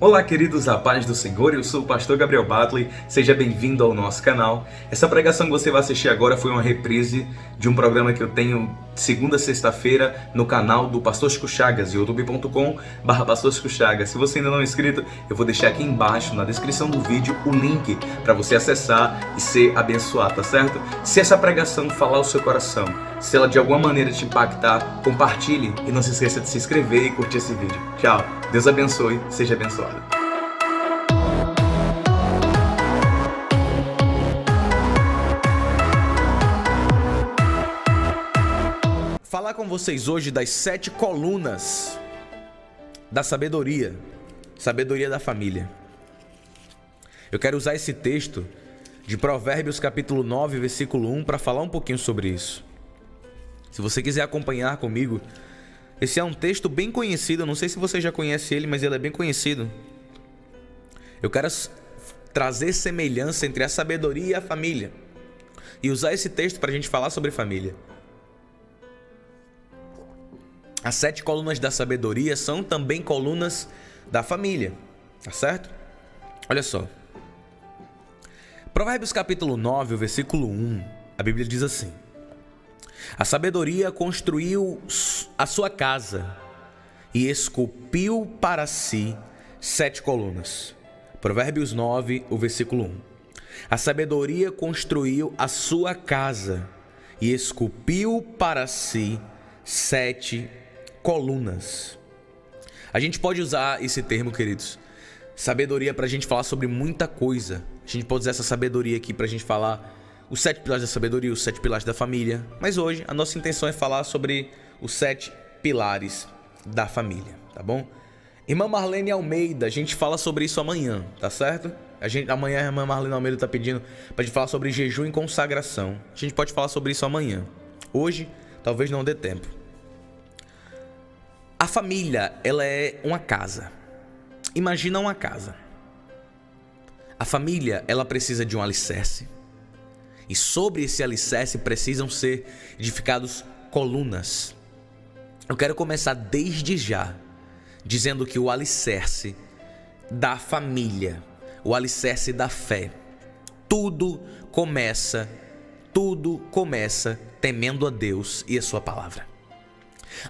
Olá, queridos, a paz do Senhor, eu sou o pastor Gabriel Batley, seja bem-vindo ao nosso canal. Essa pregação que você vai assistir agora foi uma reprise de um programa que eu tenho segunda a sexta-feira no canal do Pastor Chico Chagas, youtube.com/Pastor Chico Chagas. Se você ainda não é inscrito, eu vou deixar aqui embaixo na descrição do vídeo o link para você acessar e ser abençoado, tá certo? Se essa pregação falar o seu coração, se ela de alguma maneira te impactar, compartilhe e não se esqueça de se inscrever e curtir esse vídeo. Tchau, Deus abençoe, seja abençoado. Falar com vocês hoje das 7 colunas da sabedoria da família. Eu quero usar esse texto de Provérbios capítulo 9, versículo 1 para falar um pouquinho sobre isso. Se você quiser acompanhar comigo, esse é um texto bem conhecido, eu não sei se você já conhece ele, mas ele é bem conhecido. Eu quero trazer semelhança entre a sabedoria e a família e usar esse texto para a gente falar sobre família. As 7 colunas da sabedoria são também colunas da família, tá certo? Olha só. Provérbios capítulo 9, versículo 1, a Bíblia diz assim: a sabedoria construiu a sua casa e esculpiu para si 7 colunas. Provérbios 9, o versículo 1. A sabedoria construiu a sua casa e esculpiu para si 7 colunas. A gente pode usar esse termo, queridos, sabedoria, para a gente falar sobre muita coisa. A gente pode usar essa sabedoria aqui para a gente falar os 7 pilares da sabedoria, os 7 pilares da família. Mas hoje a nossa intenção é falar sobre os 7 pilares da família, tá bom? Irmã Marlene Almeida, a gente fala sobre isso amanhã, tá certo? Amanhã a irmã Marlene Almeida tá pedindo pra gente falar sobre jejum e consagração. A gente pode falar sobre isso amanhã. Hoje, talvez não dê tempo. A família, ela é uma casa. Imagina uma casa. A família, ela precisa de um alicerce. E sobre esse alicerce precisam ser edificados colunas. Eu quero começar desde já dizendo que o alicerce da família, o alicerce da fé, tudo começa temendo a Deus e a sua palavra.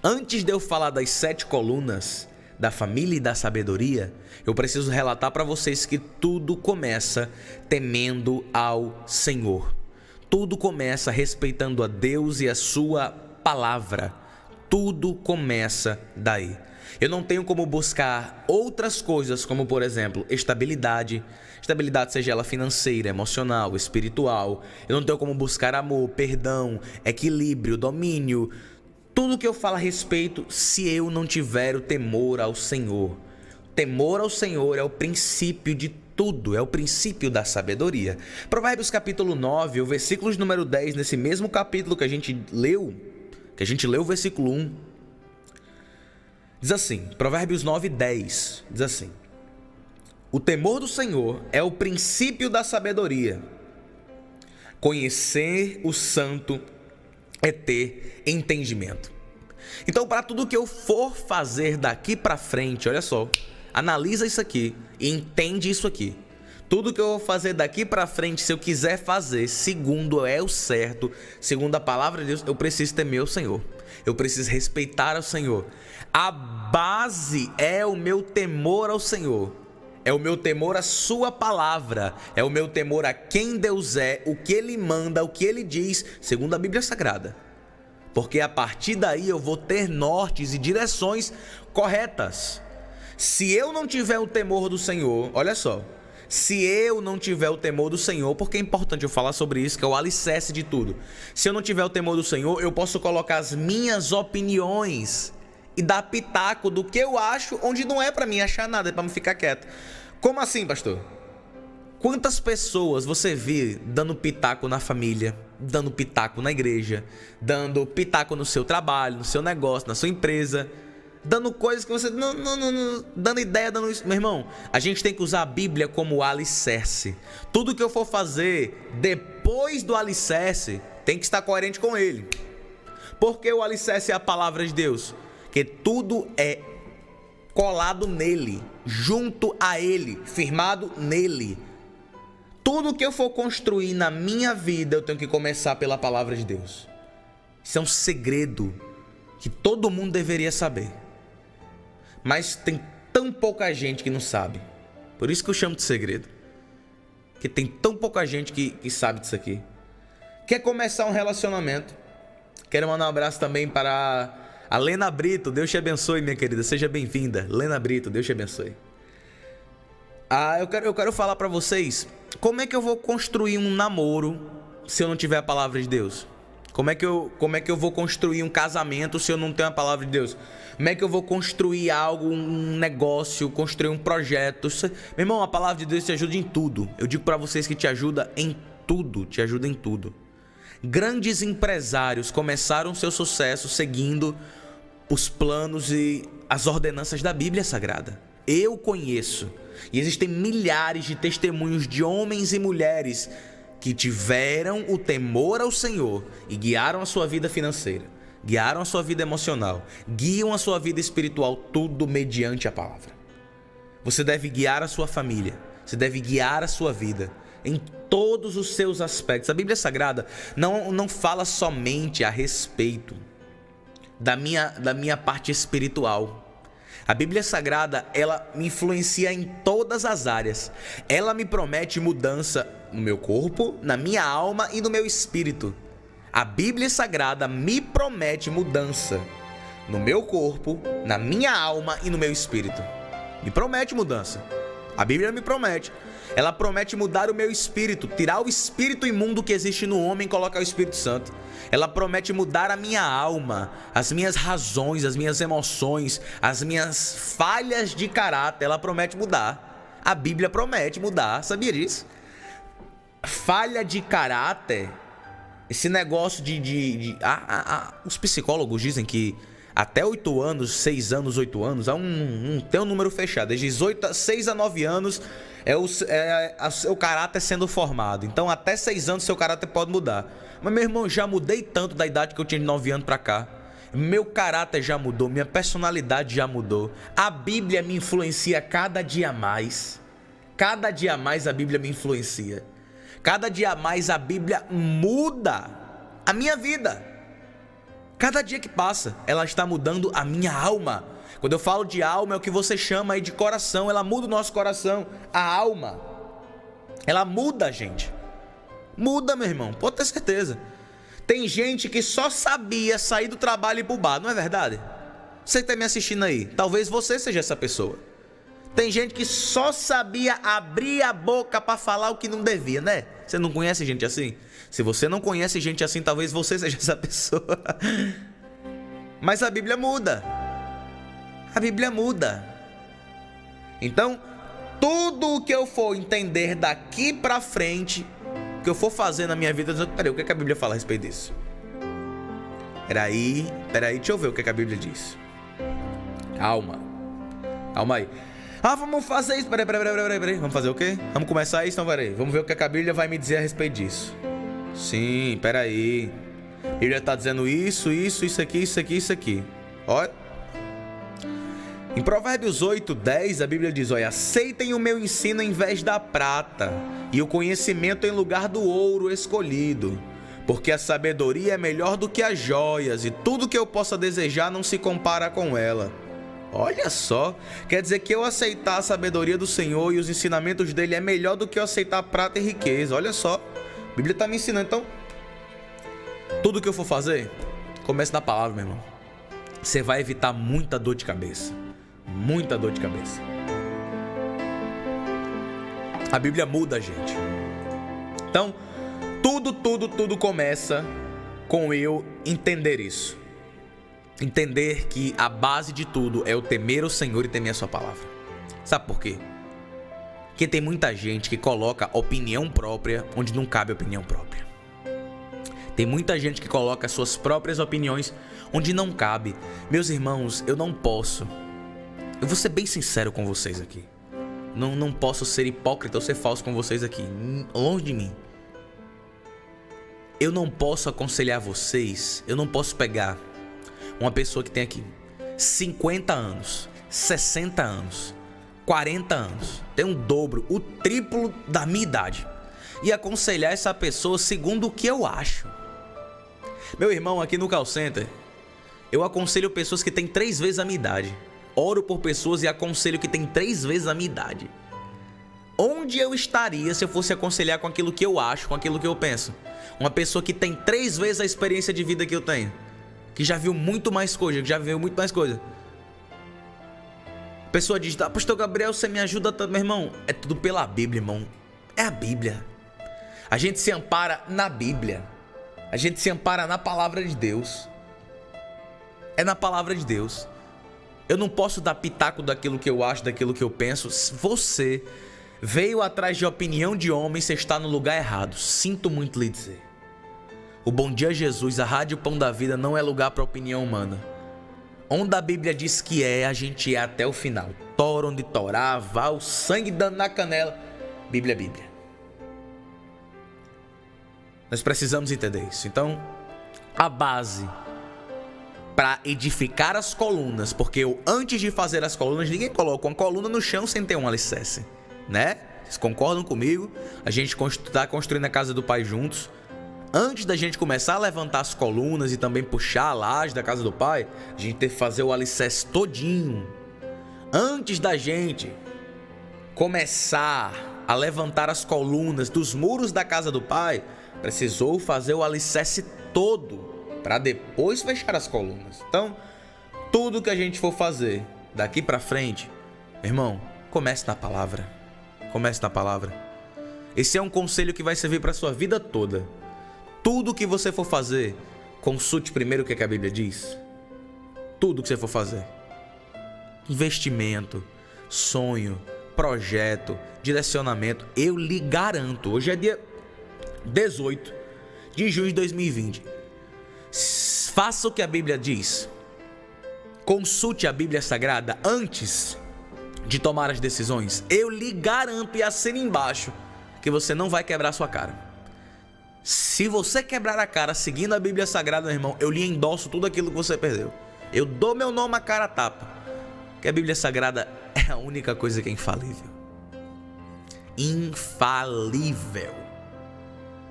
Antes de eu falar das 7 colunas da família e da sabedoria, eu preciso relatar para vocês que tudo começa temendo ao Senhor. Tudo começa respeitando a Deus e a sua palavra. Tudo começa daí. Eu não tenho como buscar outras coisas, como por exemplo, estabilidade seja ela financeira, emocional, espiritual. Eu não tenho como buscar amor, perdão, equilíbrio, domínio. Tudo que eu falo a respeito, se eu não tiver o temor ao Senhor. Temor ao Senhor é o princípio de tudo, é o princípio da sabedoria. Provérbios capítulo 9, o versículo de número 10, nesse mesmo capítulo que a gente leu o versículo 1, diz assim, Provérbios 9, 10, diz assim: o temor do Senhor é o princípio da sabedoria. Conhecer o santo é ter entendimento. Então, para tudo que eu for fazer daqui para frente, olha só, analisa isso aqui e entende isso aqui. Tudo que eu vou fazer daqui para frente, se eu quiser fazer segundo é o certo, segundo a palavra de Deus, eu preciso temer o Senhor. Eu preciso respeitar o Senhor. A base é o meu temor ao Senhor. É o meu temor à sua palavra. É o meu temor a quem Deus é, o que Ele manda, o que Ele diz, segundo a Bíblia Sagrada. Porque a partir daí eu vou ter nortes e direções corretas. Se eu não tiver o temor do Senhor, olha só, se eu não tiver o temor do Senhor, porque é importante eu falar sobre isso, que é o alicerce de tudo. Se eu não tiver o temor do Senhor, eu posso colocar as minhas opiniões e dar pitaco do que eu acho, onde não é para mim achar nada, é para me ficar quieto. Como assim, pastor? Quantas pessoas você vê dando pitaco na família, dando pitaco na igreja, dando pitaco no seu trabalho, no seu negócio, na sua empresa, dando coisas que você não, dando ideia, dando isso. Meu irmão, a gente tem que usar a Bíblia como alicerce. Tudo que eu for fazer depois do alicerce tem que estar coerente com ele. Porque o alicerce é a palavra de Deus, que tudo é colado nele, junto a Ele, firmado nele. Tudo que eu for construir na minha vida, eu tenho que começar pela palavra de Deus. Isso é um segredo que todo mundo deveria saber. Mas tem tão pouca gente que não sabe. Por isso que eu chamo de segredo. Que tem tão pouca gente que sabe disso aqui. Quer começar um relacionamento? Quero mandar um abraço também para a Lena Brito. Deus te abençoe, minha querida. Seja bem-vinda. Lena Brito, Deus te abençoe. Eu quero falar para vocês, como é que eu vou construir um namoro se eu não tiver a palavra de Deus? Como é que eu vou construir um casamento se eu não tenho a palavra de Deus? Como é que eu vou construir algo, um negócio, construir um projeto? Meu irmão, a palavra de Deus te ajuda em tudo. Eu digo para vocês que te ajuda em tudo, te ajuda em tudo. Grandes empresários começaram seu sucesso seguindo os planos e as ordenanças da Bíblia Sagrada. Eu conheço, e existem milhares de testemunhos de homens e mulheres que tiveram o temor ao Senhor e guiaram a sua vida financeira, guiaram a sua vida emocional, guiam a sua vida espiritual, tudo mediante a palavra. Você deve guiar a sua família, você deve guiar a sua vida em todos os seus aspectos. A Bíblia Sagrada não fala somente a respeito da minha parte espiritual. A Bíblia Sagrada, ela me influencia em todas as áreas. Ela me promete mudança no meu corpo, na minha alma e no meu espírito. A Bíblia Sagrada me promete mudança no meu corpo, na minha alma e no meu espírito. Me promete mudança. A Bíblia me promete. Ela promete mudar o meu espírito, tirar o espírito imundo que existe no homem e colocar o Espírito Santo. Ela promete mudar a minha alma, as minhas razões, as minhas emoções, as minhas falhas de caráter. Ela promete mudar. A Bíblia promete mudar, sabia disso? Falha de caráter, esse negócio os psicólogos dizem que até 8 anos, 6 anos, 8 anos, tem um número fechado, de 6 a 9 anos é o caráter sendo formado. Então até 6 anos seu caráter pode mudar. Mas meu irmão, já mudei tanto da idade que eu tinha de 9 anos pra cá. Meu caráter já mudou, minha personalidade já mudou. A Bíblia me influencia cada dia mais. Cada dia mais a Bíblia me influencia. Cada dia mais a Bíblia muda a minha vida. Cada dia que passa, ela está mudando a minha alma. Quando eu falo de alma, é o que você chama aí de coração. Ela muda o nosso coração, a alma. Ela muda a gente. Muda, meu irmão, pode ter certeza. Tem gente que só sabia sair do trabalho e ir pro bar, não é verdade? Você que está me assistindo aí, talvez você seja essa pessoa. Tem gente que só sabia abrir a boca para falar o que não devia, né? Você não conhece gente assim? Se você não conhece gente assim, talvez você seja essa pessoa. Mas a Bíblia muda. A Bíblia muda. Então, tudo o que eu for entender daqui para frente, o que eu for fazer na minha vida, peraí, o que a Bíblia fala a respeito disso? Peraí, deixa eu ver o que a Bíblia diz. Calma aí. Vamos fazer isso. Peraí. Vamos fazer o quê? Vamos começar isso? Então, peraí. Vamos ver o que a Bíblia vai me dizer a respeito disso. Sim, peraí. A Bíblia está dizendo isso aqui. Olha. Em Provérbios 8:10, a Bíblia diz, olha, aceitem o meu ensino em vez da prata, e o conhecimento em lugar do ouro escolhido, porque a sabedoria é melhor do que as joias, e tudo que eu possa desejar não se compara com ela. Olha só, quer dizer que eu aceitar a sabedoria do Senhor e os ensinamentos dele é melhor do que eu aceitar prata e riqueza. Olha só, a Bíblia está me ensinando. Então, tudo que eu for fazer, comece na palavra, meu irmão. Você vai evitar muita dor de cabeça. Muita dor de cabeça. A Bíblia muda a gente. Então, tudo começa com eu entender isso. Entender que a base de tudo é o temer o Senhor e temer a sua palavra. Sabe por quê? Porque tem muita gente que coloca opinião própria onde não cabe opinião própria. Tem muita gente que coloca as suas próprias opiniões onde não cabe. Meus irmãos, eu não posso. Eu vou ser bem sincero com vocês aqui. Não posso ser hipócrita ou ser falso com vocês aqui. Longe de mim. Eu não posso aconselhar vocês. Eu não posso pegar uma pessoa que tem aqui 50 anos, 60 anos, 40 anos, tem um dobro, o triplo da minha idade, e aconselhar essa pessoa segundo o que eu acho. Meu irmão, aqui no call center, eu aconselho pessoas que têm 3 vezes a minha idade. Oro por pessoas e aconselho que têm 3 vezes a minha idade. Onde eu estaria se eu fosse aconselhar com aquilo que eu acho, com aquilo que eu penso? Uma pessoa que tem 3 vezes a experiência de vida que eu tenho, que já viu muito mais coisa, que já viu muito mais coisa. A pessoa diz: ah, pastor Gabriel, você me ajuda tanto. Meu irmão, é tudo pela Bíblia, irmão. É a Bíblia. A gente se ampara na Bíblia. A gente se ampara na palavra de Deus. É na palavra de Deus. Eu não posso dar pitaco daquilo que eu acho, daquilo que eu penso. Você veio atrás de opinião de homem, você está no lugar errado. Sinto muito lhe dizer. O Bom Dia Jesus, a Rádio Pão da Vida, não é lugar para opinião humana. Onde a Bíblia diz que é, a gente é até o final. Tora onde torar, vá o sangue dando na canela. Bíblia é Bíblia. Nós precisamos entender isso. Então, a base para edificar as colunas, porque eu, antes de fazer as colunas, ninguém coloca uma coluna no chão sem ter um alicerce, né? Vocês concordam comigo? A gente está construindo a casa do Pai juntos. Antes da gente começar a levantar as colunas e também puxar a laje da casa do Pai, a gente tem que fazer o alicerce todinho. Antes da gente começar a levantar as colunas dos muros da casa do Pai, precisou fazer o alicerce todo para depois fechar as colunas. Então, tudo que a gente for fazer daqui para frente, irmão, comece na palavra. Comece na palavra. Esse é um conselho que vai servir para sua vida toda. Tudo que você for fazer, consulte primeiro o que a Bíblia diz. Tudo que você for fazer. Investimento, sonho, projeto, direcionamento. Eu lhe garanto, hoje é dia 18 de junho de 2020. Faça o que a Bíblia diz. Consulte a Bíblia Sagrada antes de tomar as decisões. Eu lhe garanto, e assina embaixo, que você não vai quebrar sua cara. Se você quebrar a cara seguindo a Bíblia Sagrada, meu irmão, eu lhe endosso tudo aquilo que você perdeu. Eu dou meu nome à cara a tapa. Que a Bíblia Sagrada é a única coisa que é infalível. Infalível.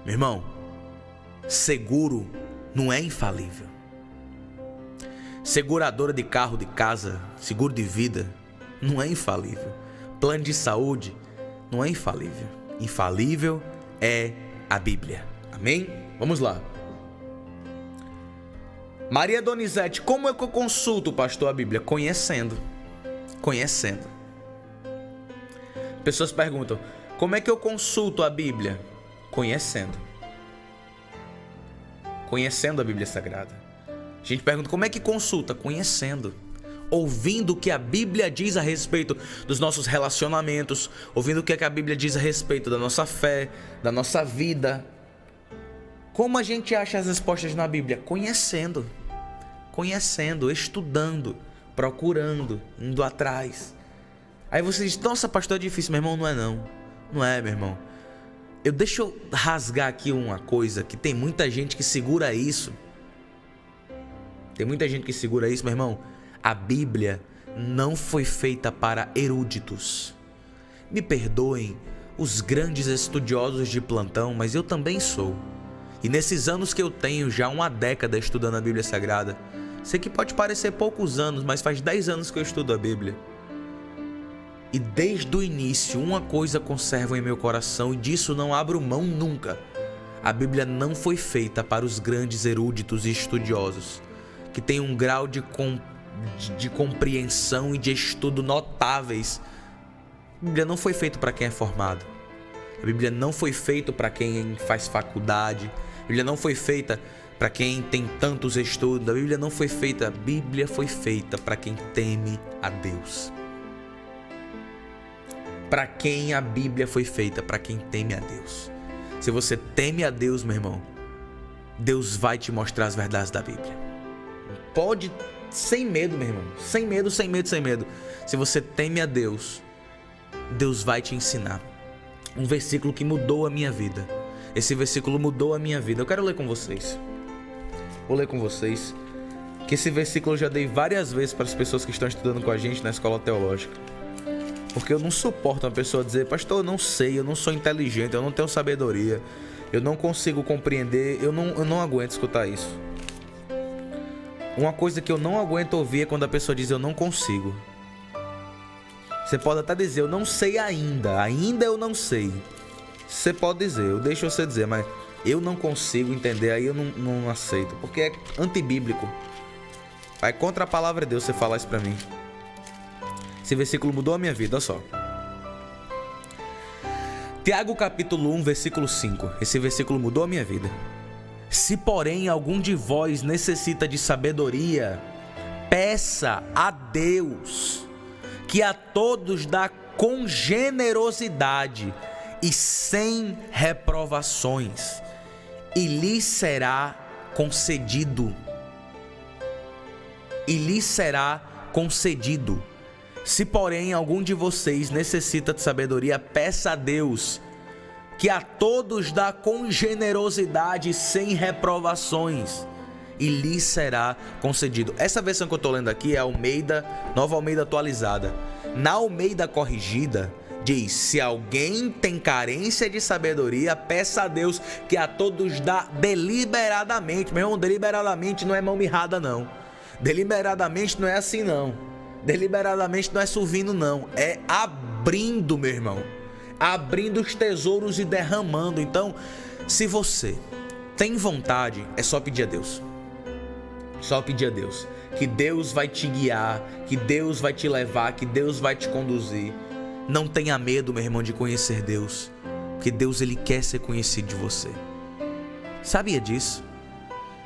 Meu irmão, seguro não é infalível. Seguradora de carro, de casa, seguro de vida, não é infalível. Plano de saúde não é infalível. Infalível é a Bíblia. Amém? Vamos lá. Maria Donizete, como é que eu consulto, pastor, a Bíblia? Conhecendo. Conhecendo. Pessoas perguntam: como é que eu consulto a Bíblia? Conhecendo. Conhecendo a Bíblia Sagrada. A gente pergunta: como é que consulta? Conhecendo. Ouvindo o que a Bíblia diz a respeito dos nossos relacionamentos, ouvindo o que a Bíblia diz a respeito da nossa fé, da nossa vida. Como a gente acha as respostas na Bíblia? Conhecendo. Conhecendo, estudando, procurando, indo atrás. Aí você diz: nossa, pastor, é difícil. Meu irmão, não é não. Não é, meu irmão. Deixa eu rasgar aqui uma coisa, que tem muita gente que segura isso. Tem muita gente que segura isso, meu irmão. A Bíblia não foi feita para eruditos. Me perdoem os grandes estudiosos de plantão, mas eu também sou. E nesses anos que eu tenho, já uma década estudando a Bíblia Sagrada, sei que pode parecer poucos anos, mas faz 10 anos que eu estudo a Bíblia. E desde o início, uma coisa conservo em meu coração, e disso não abro mão nunca. A Bíblia não foi feita para os grandes eruditos e estudiosos, que têm um grau de compreensão e de estudo notáveis. A Bíblia não foi feita para quem é formado. A Bíblia não foi feita para quem faz faculdade. A Bíblia não foi feita para quem tem tantos estudos. A Bíblia não foi feita. A Bíblia foi feita para quem teme a Deus. Para quem a Bíblia foi feita? Para quem teme a Deus. Se você teme a Deus, meu irmão, Deus vai te mostrar as verdades da Bíblia. Pode, sem medo, meu irmão. Sem medo, sem medo, sem medo. Se você teme a Deus, Deus vai te ensinar. Um versículo que mudou a minha vida. Esse versículo mudou a minha vida. Eu quero ler com vocês. Vou ler com vocês. Que esse versículo eu já dei várias vezes para as pessoas que estão estudando com a gente na escola teológica. Porque eu não suporto uma pessoa dizer: pastor, eu não sei, eu não sou inteligente, eu não tenho sabedoria, eu não consigo compreender. Eu não aguento escutar isso. Uma coisa que eu não aguento ouvir é quando a pessoa diz: eu não consigo. Você pode até dizer: eu não sei ainda eu não sei. Você pode dizer, eu deixo você dizer, mas eu não consigo entender, aí eu não aceito, porque é antibíblico. Vai contra a palavra de Deus você falar isso pra mim. Esse versículo mudou a minha vida, olha só. Tiago capítulo 1, versículo 5. Esse versículo mudou a minha vida. Se porém algum de vós necessita de sabedoria, peça a Deus, que a todos dá com generosidade e sem reprovações, e lhe será concedido. E lhe será concedido. Se porém algum de vocês necessita de sabedoria, peça a Deus, que a todos dá com generosidade, sem reprovações, e lhe será concedido. Essa versão que eu estou lendo aqui é a Almeida, Nova Almeida atualizada. Na Almeida corrigida, diz: se alguém tem carência de sabedoria, peça a Deus, que a todos dá deliberadamente. Meu irmão, deliberadamente não é mão mirrada, não. Deliberadamente não é assim, não. Deliberadamente não é suvindo, não. É abrindo, meu irmão. Abrindo os tesouros e derramando. Então, se você tem vontade, é só pedir a Deus. Só pedir a Deus. Que Deus vai te guiar, que Deus vai te levar, que Deus vai te conduzir. Não tenha medo, meu irmão, de conhecer Deus, porque Deus, Ele quer ser conhecido de você. Sabia disso?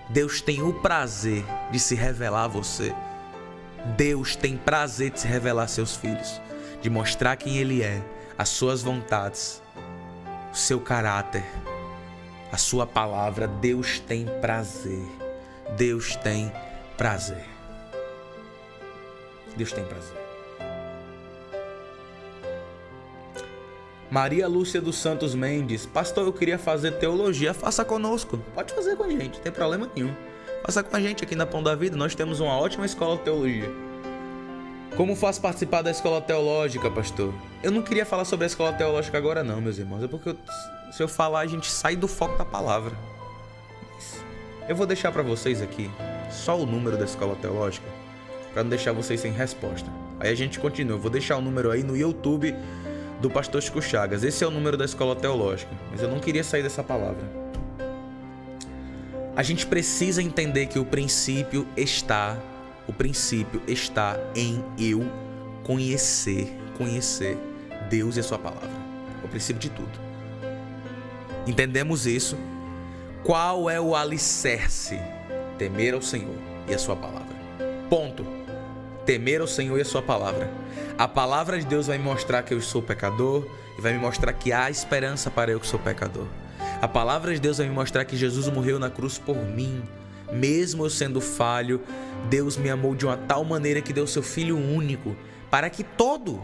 Deus tem o prazer de se revelar a você. Deus tem prazer de se revelar a seus filhos, de mostrar quem Ele é, as suas vontades, o seu caráter, a sua palavra. Deus tem prazer. Deus tem prazer. Deus tem prazer. Maria Lúcia dos Santos Mendes: pastor, eu queria fazer teologia. Faça conosco. Pode fazer com a gente, não tem problema nenhum. Faça com a gente aqui na Pão da Vida. Nós temos uma ótima escola de teologia. Como faço participar da escola teológica, pastor? Eu não queria falar sobre a escola teológica agora não, meus irmãos. É porque se eu falar, a gente sai do foco da palavra. Eu vou deixar para vocês aqui só o número da escola teológica, para não deixar vocês sem resposta. Aí a gente continua. Eu vou deixar o número aí no YouTube do pastor Chico Chagas. Esse é o número da escola teológica. Mas eu não queria sair dessa palavra. A gente precisa entender que o princípio está em eu conhecer Deus e a sua palavra. É o princípio de tudo. Entendemos isso? Qual é o alicerce? Temer ao Senhor e a sua palavra. Ponto. Temer ao Senhor e a sua palavra. A palavra de Deus vai me mostrar que eu sou pecador e vai me mostrar que há esperança para eu que sou pecador. A palavra de Deus vai me mostrar que Jesus morreu na cruz por mim. Mesmo eu sendo falho, Deus me amou de uma tal maneira que deu seu Filho único, para que todo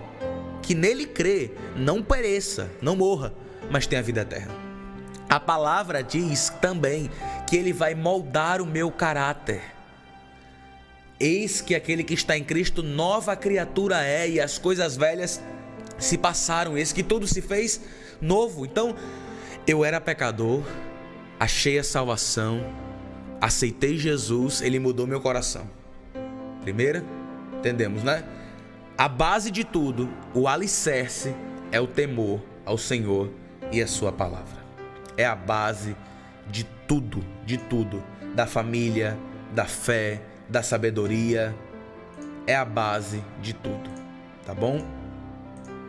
que nele crê não pereça, não morra, mas tenha vida eterna. A palavra diz também que Ele vai moldar o meu caráter. Eis que aquele que está em Cristo, nova criatura é, e as coisas velhas se passaram, eis que tudo se fez novo. Então, eu era pecador, achei a salvação, aceitei Jesus, Ele mudou meu coração. Primeira, entendemos, né? A base de tudo, o alicerce, é o temor ao Senhor e a sua palavra. É a base de tudo, da família, da fé, da sabedoria. É a base de tudo, tá bom?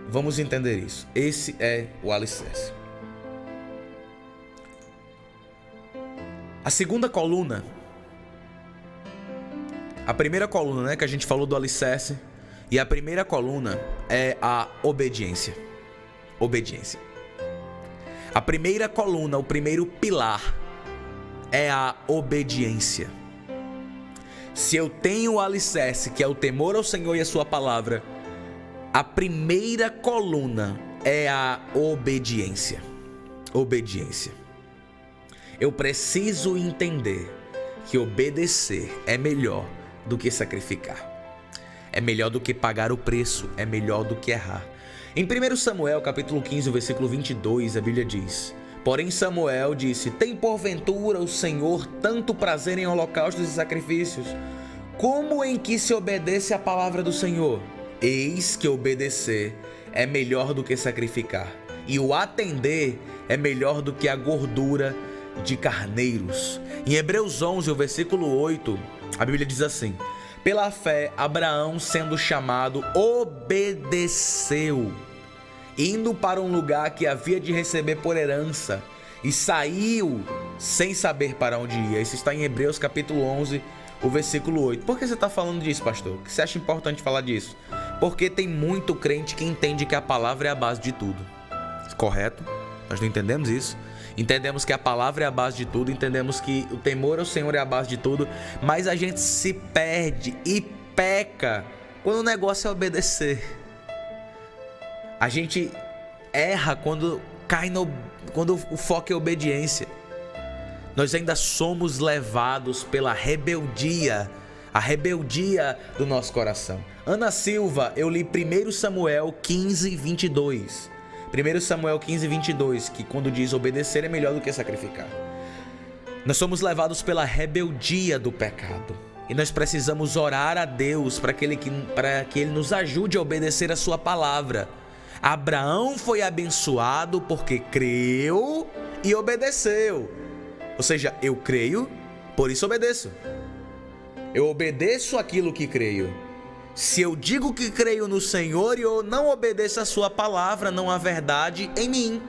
Vamos entender isso. Esse é o alicerce. A segunda coluna, a primeira coluna, né, que a gente falou do alicerce, e a primeira coluna é a obediência. Obediência. A primeira coluna, o primeiro pilar é a obediência. Se eu tenho o alicerce, que é o temor ao Senhor e a sua palavra, a primeira coluna é a obediência. Obediência. Eu preciso entender que obedecer é melhor do que sacrificar. É melhor do que pagar o preço, é melhor do que errar. Em 1 Samuel, capítulo 15, versículo 22, a Bíblia diz: Porém Samuel disse: Tem porventura o Senhor tanto prazer em holocaustos e sacrifícios, como em que se obedece à palavra do Senhor? Eis que obedecer é melhor do que sacrificar, e o atender é melhor do que a gordura de carneiros. Em Hebreus 11, o versículo 8, a Bíblia diz assim: Pela fé, Abraão, sendo chamado, obedeceu, indo para um lugar que havia de receber por herança, e saiu sem saber para onde ia. Isso está em Hebreus capítulo 11, o versículo 8. Por que você está falando disso, pastor? O que você acha importante falar disso? Porque tem muito crente que entende que a palavra é a base de tudo. Correto? Nós não entendemos isso. Entendemos que a palavra é a base de tudo, entendemos que o temor ao Senhor é a base de tudo, mas a gente se perde e peca quando o negócio é obedecer. A gente erra quando o foco é obediência. Nós ainda somos levados pela rebeldia, a rebeldia do nosso coração. Ana Silva, eu li 1 Samuel 15, 22. 1 Samuel 15, 22, que quando diz obedecer é melhor do que sacrificar. Nós somos levados pela rebeldia do pecado. E nós precisamos orar a Deus para que Ele nos ajude a obedecer a sua palavra. Abraão foi abençoado porque creu e obedeceu. Ou seja, eu creio, por isso obedeço. Eu obedeço aquilo que creio. Se eu digo que creio no Senhor e eu não obedeço a sua palavra, não há verdade em mim.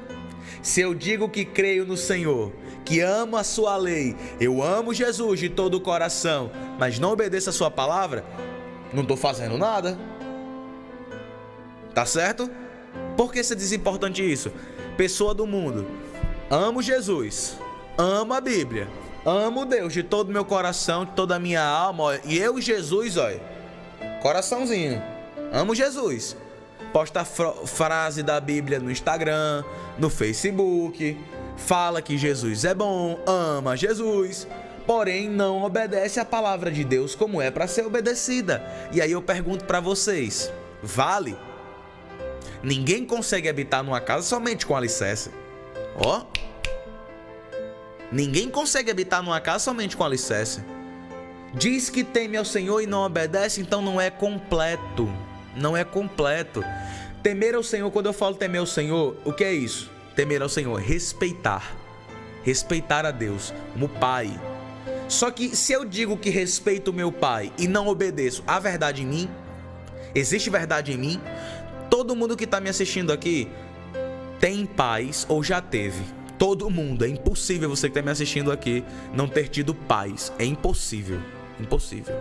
Se eu digo que creio no Senhor, que amo a sua lei, eu amo Jesus de todo o coração, mas não obedeço a sua palavra, não estou fazendo nada. Tá certo? Por que você diz importante isso? Pessoa do mundo, amo Jesus, amo a Bíblia, amo Deus de todo o meu coração, de toda a minha alma, ó, e eu e Jesus, olha, coraçãozinho, amo Jesus. Posta frase da Bíblia no Instagram, no Facebook, fala que Jesus é bom, ama Jesus, porém não obedece a palavra de Deus como é para ser obedecida. E aí eu pergunto para vocês, vale? Ninguém consegue habitar numa casa somente com alicerce. Ó, ninguém consegue habitar numa casa somente com alicerce. Diz que teme ao Senhor e não obedece, então não é completo. Não é completo. Temer ao Senhor, quando eu falo temer ao Senhor, o que é isso? Temer ao Senhor, respeitar. Respeitar a Deus como Pai. Só que se eu digo que respeito o meu Pai e não obedeço, há verdade em mim? Existe verdade em mim? Todo mundo que está me assistindo aqui tem pais ou já teve. Todo mundo. É impossível você que está me assistindo aqui não ter tido pais. É impossível. Impossível.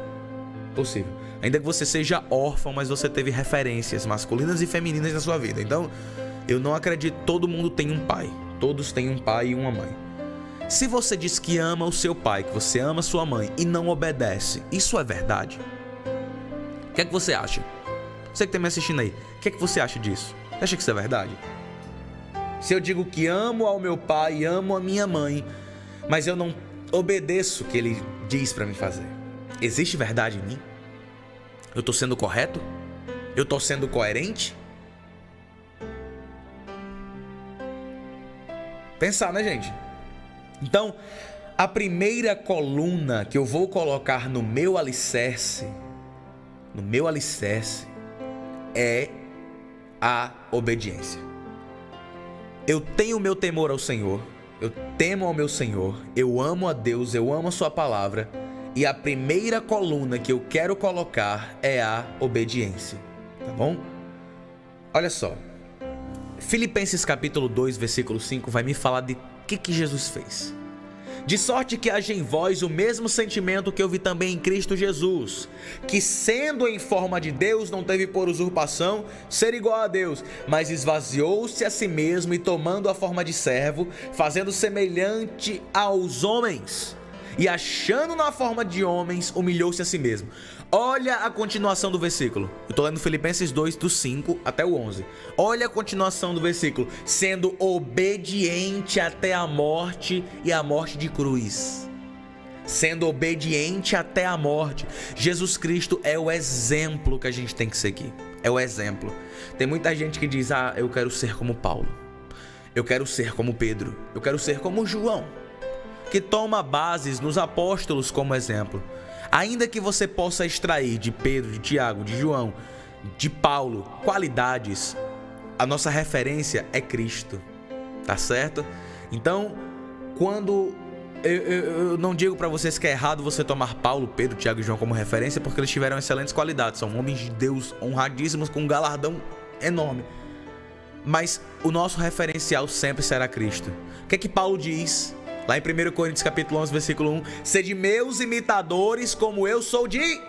Impossível. Ainda que você seja órfão, mas você teve referências masculinas e femininas na sua vida. Então, eu não acredito que todo mundo tem um pai. Todos têm um pai e uma mãe. Se você diz que ama o seu pai, que você ama a sua mãe e não obedece, isso é verdade? O que é que você acha? Você que está me assistindo aí, o que é que você acha disso? Você acha que isso é verdade? Se eu digo que amo ao meu pai, amo a minha mãe, mas eu não obedeço o que ele diz para me fazer, existe verdade em mim? Eu estou sendo correto? Eu estou sendo coerente? Pensar, né, gente? Então, a primeira coluna que eu vou colocar no meu alicerce é a obediência. Eu tenho meu temor ao Senhor, eu temo ao meu Senhor, eu amo a Deus, eu amo a sua palavra, e a primeira coluna que eu quero colocar é a obediência, tá bom? Olha só, Filipenses capítulo 2, versículo 5 vai me falar de que Jesus fez. De sorte que haja em vós o mesmo sentimento que houve também em Cristo Jesus, que sendo em forma de Deus, não teve por usurpação ser igual a Deus, mas esvaziou-se a si mesmo e tomando a forma de servo, fazendo semelhante aos homens, e achando na forma de homens, humilhou-se a si mesmo. Olha a continuação do versículo. Eu estou lendo Filipenses 2, do 5 até o 11. Olha a continuação do versículo. Sendo obediente até a morte e a morte de cruz. Sendo obediente até a morte. Jesus Cristo é o exemplo que a gente tem que seguir. É o exemplo. Tem muita gente que diz, eu quero ser como Paulo. Eu quero ser como Pedro. Eu quero ser como João. Que toma bases nos apóstolos como exemplo. Ainda que você possa extrair de Pedro, de Tiago, de João, de Paulo, qualidades, a nossa referência é Cristo. Tá certo? Então, quando... Eu não digo para vocês que é errado você tomar Paulo, Pedro, Tiago e João como referência, porque eles tiveram excelentes qualidades. São homens de Deus honradíssimos com um galardão enorme. Mas o nosso referencial sempre será Cristo. O que é que Paulo diz? Lá em 1 Coríntios capítulo 11, versículo 1. Sede meus imitadores como eu sou de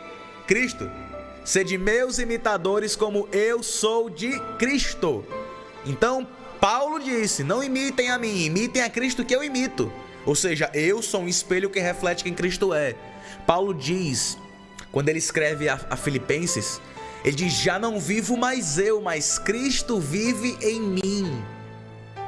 Cristo. Sede meus imitadores como eu sou de Cristo. Então, Paulo disse, não imitem a mim, imitem a Cristo que eu imito. Ou seja, eu sou um espelho que reflete quem Cristo é. Paulo diz, quando ele escreve a Filipenses, ele diz, já não vivo mais eu, mas Cristo vive em mim.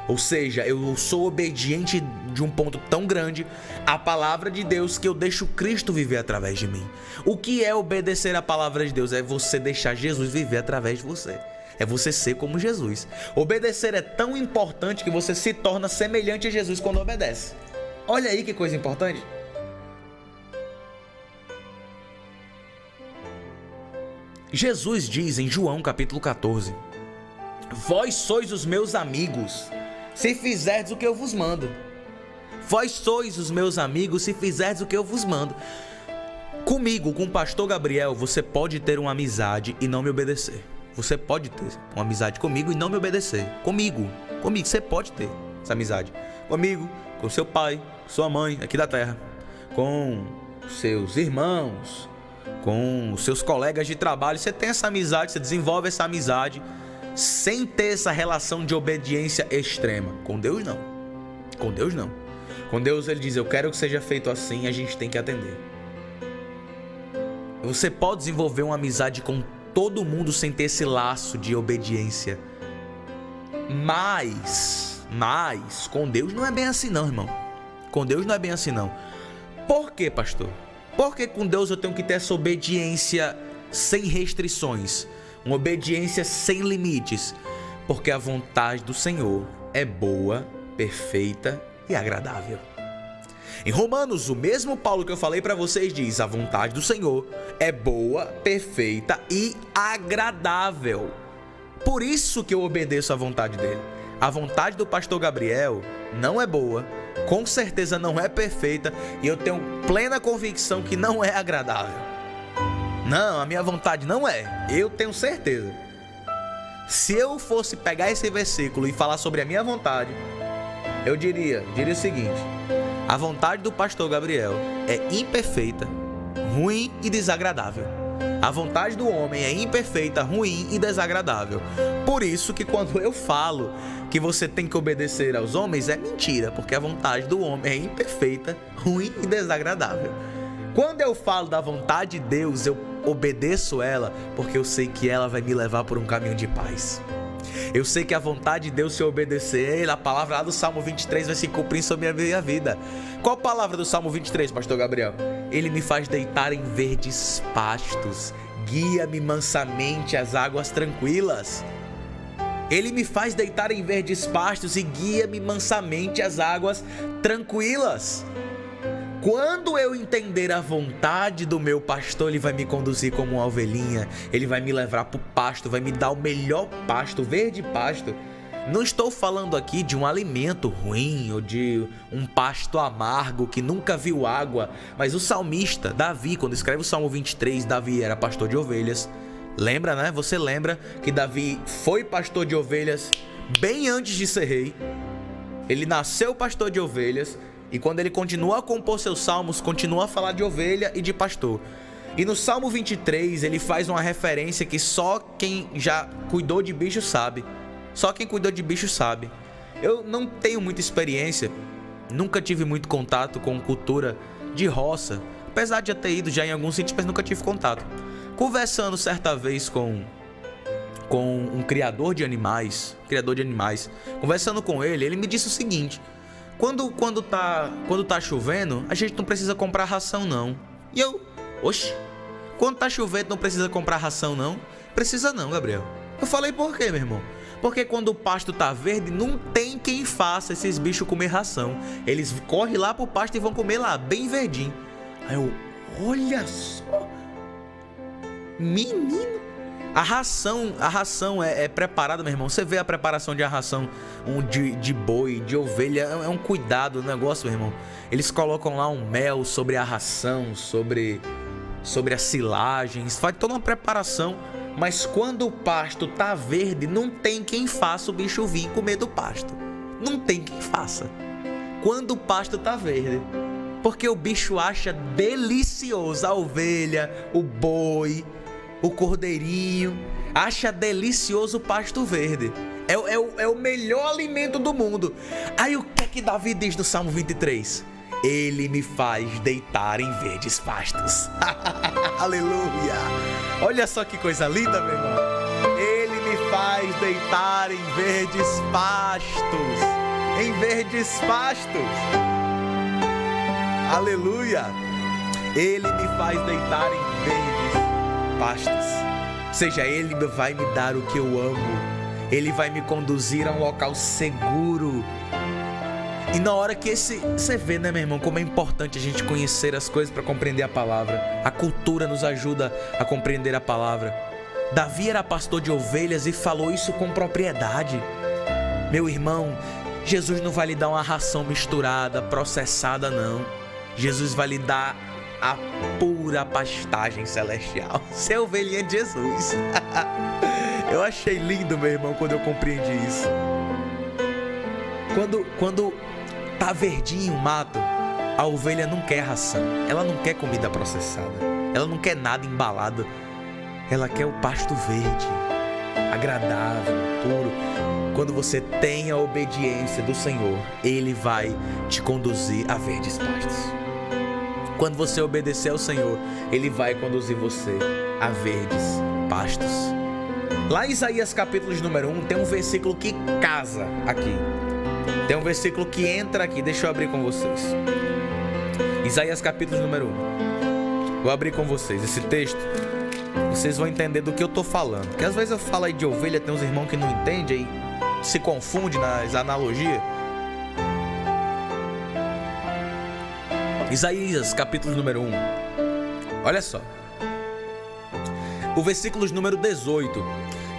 Ou seja, eu sou obediente de um ponto tão grande à palavra de Deus que eu deixo Cristo viver através de mim. O que é obedecer à palavra de Deus? É você deixar Jesus viver através de você. É você ser como Jesus. Obedecer é tão importante que você se torna semelhante a Jesus quando obedece. Olha aí que coisa importante. Jesus diz em João capítulo 14: vós sois os meus amigos, se fizerdes o que eu vos mando. Vós sois os meus amigos, se fizerdes o que eu vos mando. Comigo, com o pastor Gabriel, você pode ter uma amizade e não me obedecer. Você pode ter uma amizade comigo e não me obedecer. Comigo, você pode ter essa amizade. Comigo, com seu pai, sua mãe aqui da terra, com seus irmãos, com seus colegas de trabalho. Você tem essa amizade, você desenvolve essa amizade sem ter essa relação de obediência extrema. Com Deus não. Com Deus não. Com Deus ele diz, eu quero que seja feito assim, a gente tem que atender. Você pode desenvolver uma amizade com todo mundo sem ter esse laço de obediência. Mas com Deus não é bem assim não, irmão. Com Deus não é bem assim não. Por quê, pastor? Porque com Deus eu tenho que ter essa obediência sem restrições, uma obediência sem limites, porque a vontade do Senhor é boa, perfeita e agradável. Em Romanos, o mesmo Paulo que eu falei para vocês diz, a vontade do Senhor é boa, perfeita e agradável. Por isso que eu obedeço à vontade dele. A vontade do pastor Gabriel não é boa, com certeza não é perfeita, e eu tenho plena convicção que não é agradável. Não, a minha vontade não é, eu tenho certeza. Se eu fosse pegar esse versículo e falar sobre a minha vontade, eu diria o seguinte: a vontade do pastor Gabriel é imperfeita, ruim e desagradável. A vontade do homem é imperfeita, ruim e desagradável. Por isso que quando eu falo que você tem que obedecer aos homens, é mentira, porque a vontade do homem é imperfeita, ruim e desagradável. Quando eu falo da vontade de Deus, eu obedeço ela, porque eu sei que ela vai me levar por um caminho de paz. Eu sei que a vontade de Deus, se eu obedecer, a palavra lá do Salmo 23 vai se cumprir sobre a minha vida. Qual a palavra do Salmo 23, pastor Gabriel? Ele me faz deitar em verdes pastos, guia-me mansamente às águas tranquilas. Ele me faz deitar em verdes pastos e guia-me mansamente às águas tranquilas. Quando eu entender a vontade do meu pastor, ele vai me conduzir como uma ovelhinha, ele vai me levar para o pasto, vai me dar o melhor pasto, verde pasto. Não estou falando aqui de um alimento ruim ou de um pasto amargo que nunca viu água, mas o salmista, Davi, quando escreve o Salmo 23, Davi era pastor de ovelhas. Lembra, né? Você lembra que Davi foi pastor de ovelhas bem antes de ser rei. Ele nasceu pastor de ovelhas. E quando ele continua a compor seus salmos, continua a falar de ovelha e de pastor. E no Salmo 23, ele faz uma referência que só quem já cuidou de bicho sabe. Só quem cuidou de bicho sabe. Eu não tenho muita experiência, nunca tive muito contato com cultura de roça. Apesar de já ter ido já em alguns sítios, mas nunca tive contato. Conversando certa vez com um criador de animais, conversando com ele, ele me disse o seguinte: Quando tá chovendo, a gente não precisa comprar ração não. E eu, quando tá chovendo não precisa comprar ração não? Precisa não, Gabriel. Eu falei por quê, meu irmão? Porque quando o pasto tá verde, não tem quem faça esses bichos comer ração. Eles correm lá pro pasto e vão comer lá, bem verdinho. Aí eu, olha só. Menino. A ração é preparada, meu irmão. Você vê a preparação de a ração de boi, de ovelha. É um cuidado o negócio, meu irmão. Eles colocam lá um mel sobre a ração, sobre as silagens. Faz toda uma preparação. Mas quando o pasto tá verde, não tem quem faça o bicho vir comer do pasto. Não tem quem faça. Quando o pasto tá verde. Porque o bicho acha delicioso a ovelha, o boi, o cordeirinho. Acha delicioso o pasto verde. É o melhor alimento do mundo. Aí o que é que Davi diz no Salmo 23? Ele me faz deitar em verdes pastos. Aleluia! Olha só que coisa linda, meu irmão. Ele me faz deitar em verdes pastos. Em verdes pastos. Aleluia! Ele me faz deitar em verdes pastos. Ou seja, Ele vai me dar o que eu amo. Ele vai me conduzir a um local seguro. E na hora que você vê, né, meu irmão, como é importante a gente conhecer as coisas para compreender a palavra. A cultura nos ajuda a compreender a palavra. Davi era pastor de ovelhas e falou isso com propriedade. Meu irmão, Jesus não vai lhe dar uma ração misturada, processada, não. Jesus vai lhe dar a pura pastagem celestial. Você é ovelhinha de Jesus. Eu achei lindo, meu irmão, quando eu compreendi isso. Quando tá verdinho o mato, a ovelha não quer ração. Ela não quer comida processada. Ela não quer nada embalado. Ela quer o pasto verde, agradável, puro. Quando você tem a obediência do Senhor, Ele vai te conduzir a verdes pastos. Quando você obedecer ao Senhor, Ele vai conduzir você a verdes pastos. Lá em Isaías capítulo número 1, tem um versículo que casa aqui. Tem um versículo que entra aqui. Deixa eu abrir com vocês. Isaías capítulo número 1. Vou abrir com vocês esse texto. Vocês vão entender do que eu tô falando. Porque às vezes eu falo aí de ovelha, tem uns irmãos que não entendem, aí se confunde nas analogias. Isaías capítulo número 1. Olha só. O versículo número 18.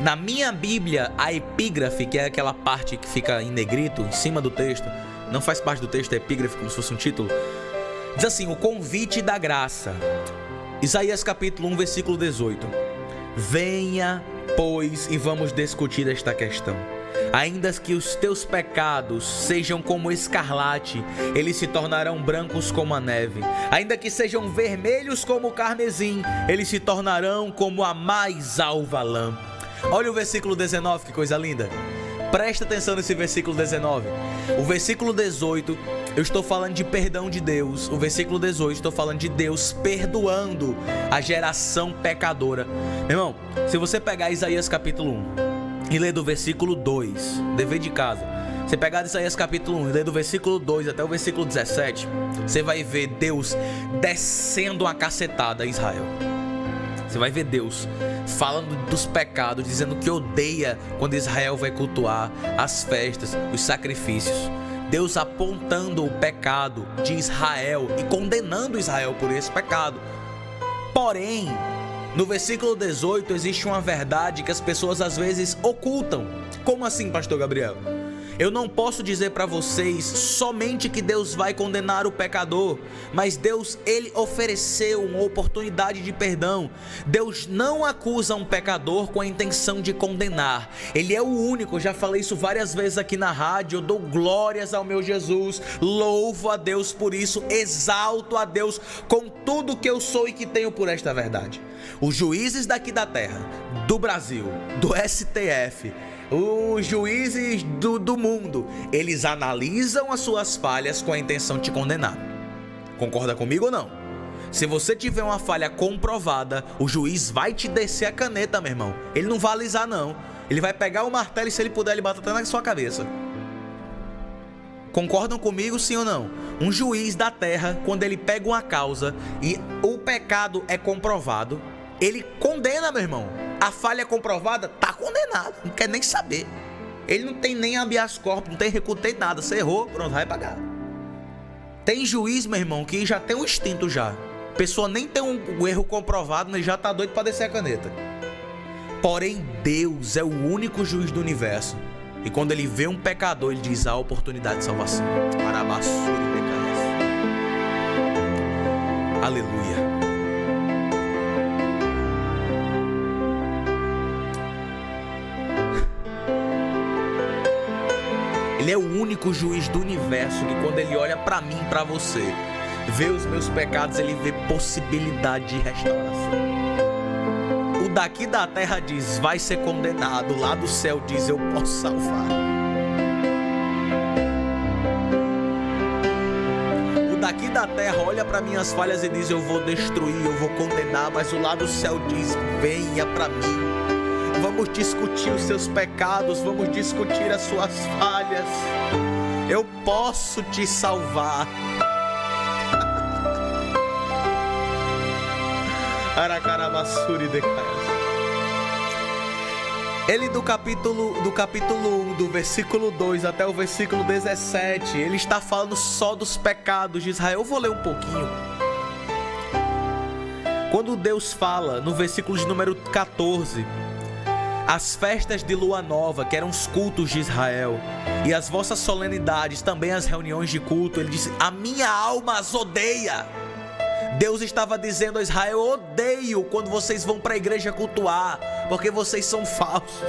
Na minha Bíblia, a epígrafe, que é aquela parte que fica em negrito, em cima do texto, não faz parte do texto, é epígrafe, como se fosse um título, diz assim: o convite da graça. Isaías capítulo 1, versículo 18. Venha, pois, e vamos discutir esta questão. Ainda que os teus pecados sejam como escarlate, eles se tornarão brancos como a neve. Ainda que sejam vermelhos como o carmesim, eles se tornarão como a mais alva lã. Olha o versículo 19, que coisa linda. Presta atenção nesse versículo 19. O versículo 18, eu estou falando de perdão de Deus. O versículo 18, estou falando de Deus perdoando a geração pecadora. Meu irmão, se você pegar Isaías capítulo 1 e ler do versículo 2, dever de casa, você pegar Isaías capítulo 1 e ler do versículo 2 até o versículo 17, você vai ver Deus descendo uma cacetada em Israel. Você vai ver Deus falando dos pecados, dizendo que odeia quando Israel vai cultuar as festas, os sacrifícios. Deus apontando o pecado de Israel e condenando Israel por esse pecado. Porém, no versículo 18 existe uma verdade que as pessoas às vezes ocultam. Como assim, pastor Gabriel? Eu não posso dizer para vocês somente que Deus vai condenar o pecador, mas Deus, Ele ofereceu uma oportunidade de perdão. Deus não acusa um pecador com a intenção de condenar. Ele é o único, eu já falei isso várias vezes aqui na rádio. Eu dou glórias ao meu Jesus, louvo a Deus por isso, exalto a Deus com tudo que eu sou e que tenho por esta verdade. Os juízes daqui da terra, do Brasil, do STF, os juízes do mundo, eles analisam as suas falhas com a intenção de te condenar. Concorda comigo ou não? Se você tiver uma falha comprovada, o juiz vai te descer a caneta, meu irmão. Ele não vai alisar, não. Ele vai pegar o martelo e, se ele puder, ele bate até na sua cabeça. Concordam comigo, sim ou não? Um juiz da terra, quando ele pega uma causa e o pecado é comprovado, ele condena, meu irmão. A falha comprovada, tá condenado, não quer nem saber. Ele não tem nem habeas corpus, não tem recurso, nada. Você errou, pronto, vai pagar. Tem juiz, meu irmão, que já tem um instinto já. A pessoa nem tem um erro comprovado, mas já tá doido para descer a caneta. Porém, Deus é o único juiz do universo. E quando ele vê um pecador, ele diz: há oportunidade de salvação. Aleluia. Ele é o único juiz do universo que quando ele olha para mim, para você, vê os meus pecados, ele vê possibilidade de restauração. O daqui da terra diz: vai ser condenado. Lá do céu diz: eu posso salvar. O daqui da terra olha para minhas falhas e diz: eu vou destruir, eu vou condenar. Mas o lá do céu diz: venha para mim. Vamos discutir os seus pecados, vamos discutir as suas falhas. Eu posso te salvar. Aracarabassuri de Caias. Ele do capítulo 1, do versículo 2 até o versículo 17, ele está falando só dos pecados de Israel. Eu vou ler um pouquinho. Quando Deus fala no versículo de número 14, as festas de lua nova, que eram os cultos de Israel, e as vossas solenidades, também as reuniões de culto, ele disse: a minha alma as odeia. Deus estava dizendo a Israel: eu odeio quando vocês vão para a igreja cultuar, porque vocês são falsos.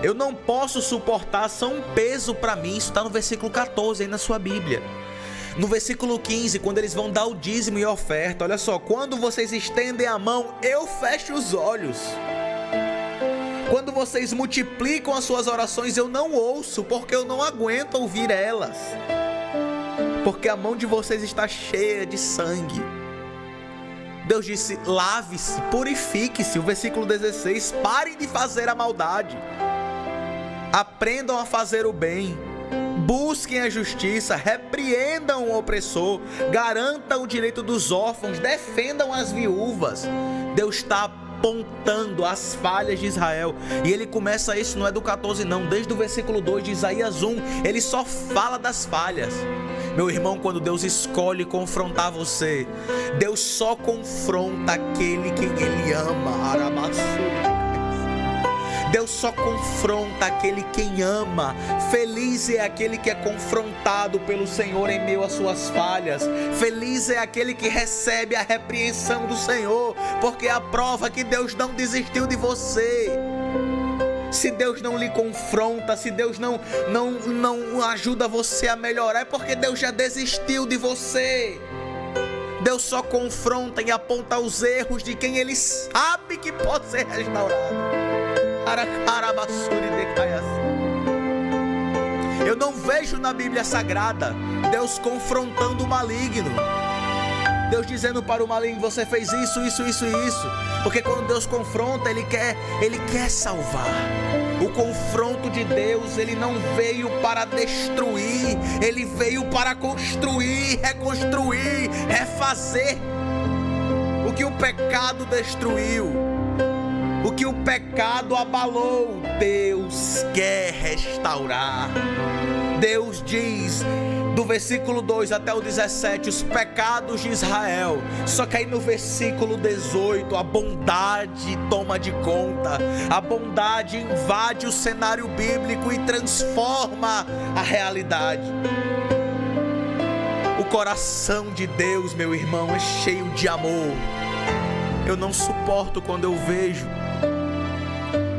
Eu não posso suportar, são um peso para mim. Isso está no versículo 14 aí na sua Bíblia. No versículo 15, quando eles vão dar o dízimo e a oferta, olha só: quando vocês estendem a mão, eu fecho os olhos. Quando vocês multiplicam as suas orações, eu não ouço, porque eu não aguento ouvir elas. Porque a mão de vocês está cheia de sangue. Deus disse: lave-se, purifique-se. O versículo 16: parem de fazer a maldade. Aprendam a fazer o bem. Busquem a justiça, repreendam o opressor, garantam o direito dos órfãos, defendam as viúvas. Deus está apontando as falhas de Israel. E ele começa isso, não é do 14 não, desde o versículo 2 de Isaías 1, ele só fala das falhas. Meu irmão, quando Deus escolhe confrontar você, Deus só confronta aquele quem ele ama. Deus só confronta aquele quem ama. Feliz é aquele que é confrontado pelo Senhor em meio às suas falhas. Feliz é aquele que recebe a repreensão do Senhor, porque é a prova que Deus não desistiu de você. Se Deus não lhe confronta, se Deus não ajuda você a melhorar, é porque Deus já desistiu de você. Deus só confronta e aponta os erros de quem Ele sabe que pode ser restaurado. Eu não vejo na Bíblia Sagrada Deus confrontando o maligno. Deus dizendo para o maligno: você fez isso, isso, isso e isso. Porque quando Deus confronta, Ele quer salvar. O confronto de Deus, ele não veio para destruir, Ele veio para construir, reconstruir, refazer o que o pecado destruiu, o que o pecado abalou. Deus quer restaurar. Deus diz, do versículo 2 até o 17, os pecados de Israel. Só que aí no versículo 18, a bondade toma de conta. A bondade invade o cenário bíblico e transforma a realidade. O coração de Deus, meu irmão, é cheio de amor. Eu não suporto quando eu vejo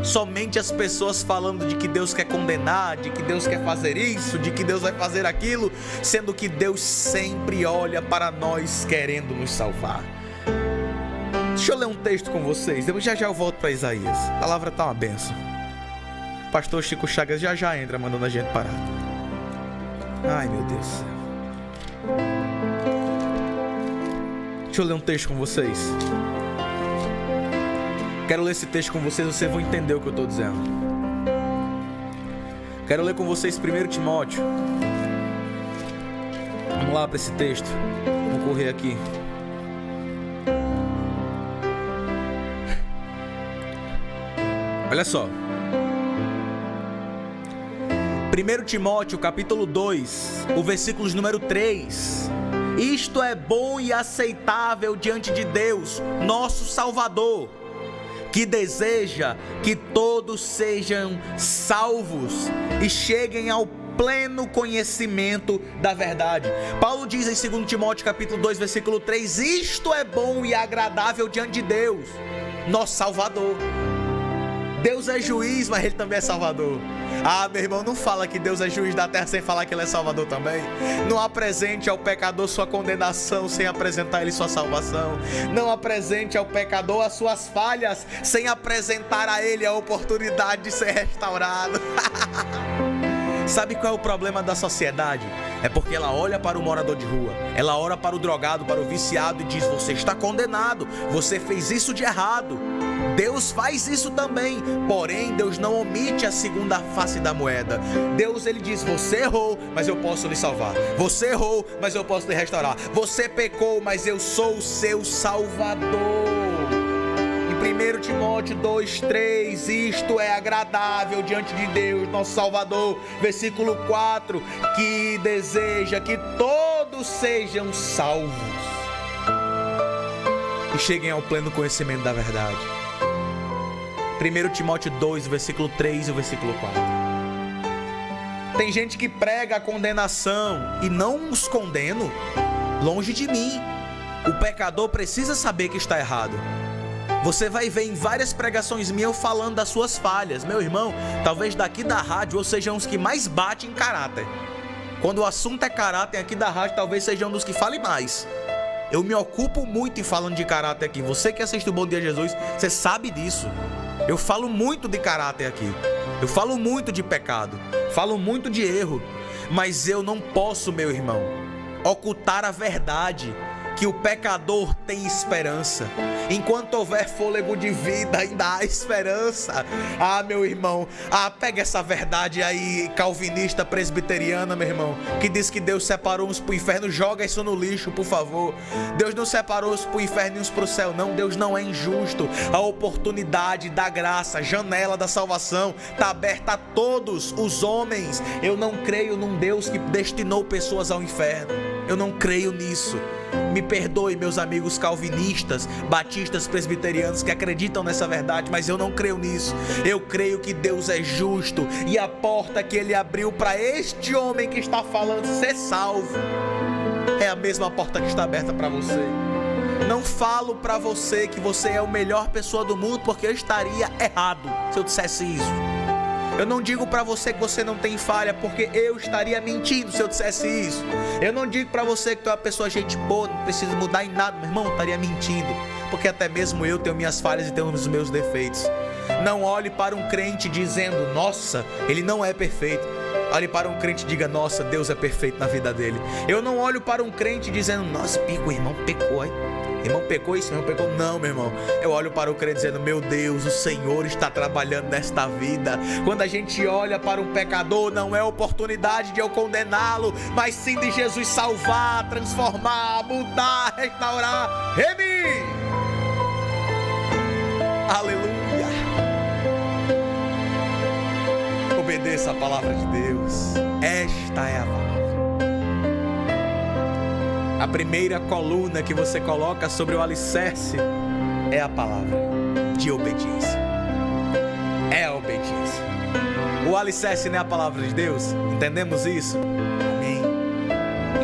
somente as pessoas falando de que Deus quer condenar, de que Deus quer fazer isso, de que Deus vai fazer aquilo, sendo que Deus sempre olha para nós querendo nos salvar. Deixa eu ler um texto com vocês, já eu volto para Isaías. A palavra tá uma benção. Pastor Chico Chagas já entra mandando a gente parar. Ai, meu Deus do céu. Deixa eu ler um texto com vocês. Quero ler esse texto com vocês vão entender o que eu estou dizendo. Quero ler com vocês 1 Timóteo. Vamos lá para esse texto. Vou correr aqui. Olha só. 1 Timóteo capítulo 2, o versículo número 3. Isto é bom e aceitável diante de Deus, nosso Salvador, que deseja que todos sejam salvos e cheguem ao pleno conhecimento da verdade. Paulo diz em 2 Timóteo capítulo 2, versículo 3, isto é bom e agradável diante de Deus, nosso Salvador. Deus é juiz, mas Ele também é Salvador. Ah, meu irmão, não fala que Deus é juiz da terra sem falar que Ele é Salvador também. Não apresente ao pecador sua condenação sem apresentar a Ele sua salvação. Não apresente ao pecador as suas falhas sem apresentar a Ele a oportunidade de ser restaurado. Sabe qual é o problema da sociedade? É porque ela olha para o morador de rua, ela olha para o drogado, para o viciado e diz, você está condenado, você fez isso de errado. Deus faz isso também, porém Deus não omite a segunda face da moeda. Deus, Ele diz, você errou, mas eu posso lhe salvar. Você errou, mas eu posso lhe restaurar. Você pecou, mas eu sou o seu Salvador. 1 Timóteo 2, 3, isto é agradável diante de Deus, nosso Salvador. Versículo 4, que deseja que todos sejam salvos e cheguem ao pleno conhecimento da verdade. 1 Timóteo 2, versículo 3 e o versículo 4. Tem gente que prega a condenação e não os condeno. Longe de mim. O pecador precisa saber que está errado. Você vai ver em várias pregações minhas eu falando das suas falhas. Meu irmão, talvez daqui da rádio eu seja um dos que mais bate em caráter. Quando o assunto é caráter aqui da rádio, talvez seja um dos que fale mais. Eu me ocupo muito em falando de caráter aqui. Você que assiste o Bom Dia Jesus, você sabe disso. Eu falo muito de caráter aqui. Eu falo muito de pecado. Falo muito de erro. Mas eu não posso, meu irmão, ocultar a verdade. Que o pecador tem esperança. Enquanto houver fôlego de vida, ainda há esperança. Ah, meu irmão, pega essa verdade aí, calvinista, presbiteriana, meu irmão, que diz que Deus separou uns para o inferno. Joga isso no lixo, por favor. Deus não separou uns para o inferno e uns para o céu, não. Deus não é injusto. A oportunidade da graça, a janela da salvação está aberta a todos os homens. Eu não creio num Deus que destinou pessoas ao inferno. Eu não creio nisso. Me perdoe, meus amigos calvinistas, batistas, presbiterianos que acreditam nessa verdade, mas eu não creio nisso. Eu creio que Deus é justo e a porta que Ele abriu para este homem que está falando ser salvo é a mesma porta que está aberta para você. Não falo para você que você é a melhor pessoa do mundo, porque eu estaria errado se eu dissesse isso. Eu não digo para você que você não tem falha, porque eu estaria mentindo se eu dissesse isso. Eu não digo para você que tu é uma pessoa gente boa, não precisa mudar em nada, meu irmão, eu estaria mentindo. Porque até mesmo eu tenho minhas falhas e tenho os meus defeitos. Não olhe para um crente dizendo, nossa, ele não é perfeito. Olhe para um crente e diga, nossa, Deus é perfeito na vida dele. Eu não olho para um crente dizendo, nossa, o irmão pecou, hein? Irmão pecou isso, irmão pecou. Não, meu irmão. Eu olho para o crente dizendo, meu Deus, o Senhor está trabalhando nesta vida. Quando a gente olha para um pecador, não é oportunidade de eu condená-lo, mas sim de Jesus salvar, transformar, mudar, restaurar, remir. Aleluia. Obedeça a palavra de Deus. Esta é a palavra. A primeira coluna que você coloca sobre o alicerce é a palavra de obediência. É a obediência. O alicerce não é a palavra de Deus? Entendemos isso? Amém.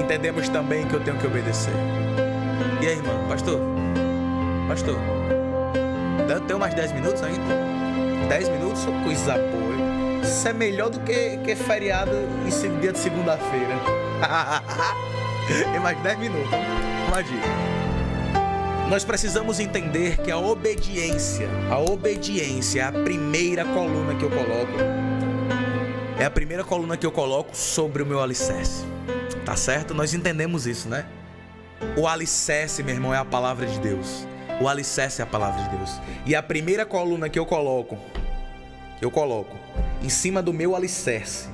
Entendemos também que eu tenho que obedecer. E aí, irmão? Pastor? Tem mais 10 minutos ainda? 10 minutos? Coisa boa. Isso é melhor do que feriado em dia de segunda-feira. Tem mais 10 minutos. Uma dica. Nós precisamos entender que a obediência é a primeira coluna que eu coloco. É a primeira coluna que eu coloco sobre o meu alicerce. Tá certo? Nós entendemos isso, né? O alicerce, meu irmão, é a palavra de Deus. O alicerce é a palavra de Deus. E a primeira coluna que eu coloco em cima do meu alicerce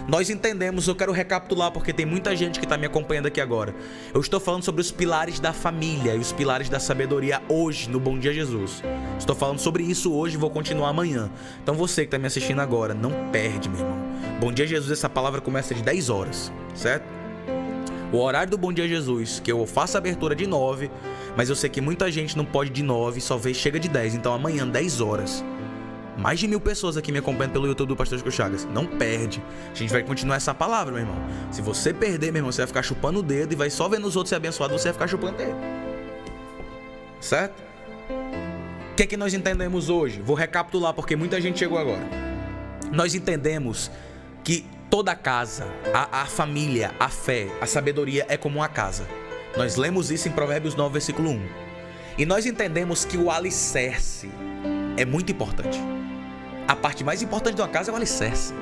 Nós entendemos, eu quero recapitular porque tem muita gente que está me acompanhando aqui agora. Eu estou falando sobre os pilares da família e os pilares da sabedoria hoje no Bom Dia Jesus. Estou falando sobre isso hoje e vou continuar amanhã. Então você que está me assistindo agora, não perde, meu irmão. Bom Dia Jesus, essa palavra começa de 10 horas, certo? O horário do Bom Dia Jesus, que eu faço a abertura de 9, mas eu sei que muita gente não pode de 9, só chega de 10. Então amanhã, 10 horas. Mais de 1000 pessoas aqui me acompanham pelo YouTube do Pastor Chico Chagas. Não perde. A gente vai continuar essa palavra, meu irmão. Se você perder, meu irmão, você vai ficar chupando o dedo e vai só vendo os outros ser abençoados, você vai ficar chupando o dedo. Certo? O que é que nós entendemos hoje? Vou recapitular porque muita gente chegou agora. Nós entendemos que toda casa, a família, a fé, a sabedoria é como uma casa. Nós lemos isso em Provérbios 9, versículo 1. E nós entendemos que o alicerce é muito importante. A parte mais importante de uma casa é o alicerce.